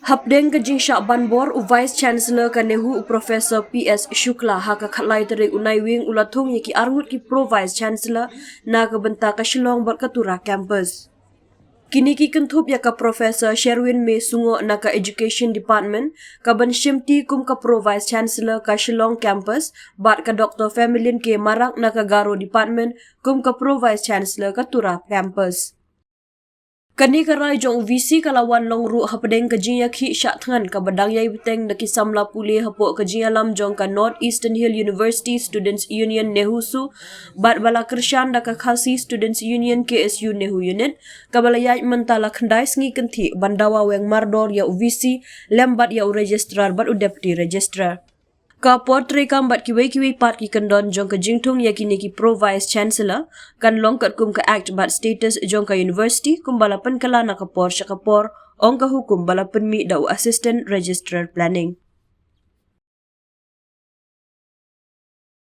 Hapdeng kajing syak banbor u Vice Chancellor ka NEHU Professor PS Shukla haka khatlai tere unai wing ula Thung ki arngut ki Pro Vice Chancellor na ka benta ka Shillong bar ka Tura campus. Kini ki kentup ya ka Professor Sherwin Me Sungo na ka Education Department ka ban shimti kum ka Pro Vice Chancellor ka Shillong campus bat ka Dr. Familin ke Marak na ka Garo Department kum ka Pro Vice Chancellor ka Tura campus. Kani karai jong VC kalawan long ru hapdeng kajing yakhi syak thangan ka badang yai beteng na kisamla pulih hapok kajing alam jong ka North Eastern Hill University Students Union NEHU su bat bala kershan da ka Khasi Students Union KSU NEHU unit ka bala yai mentala khandai sngi kenti bandawa weng mardor ya VC lembat ya registrar bat u deputy registrar. Ka portray kambat kiwei pat ki kandon jong ka jingtung ya kini ki Pro Vice Chancellor kan longkat kum ka act bat status jong ka university kum bala penkala na ka por ong ka hukum bala penmi da assistant registrar planning.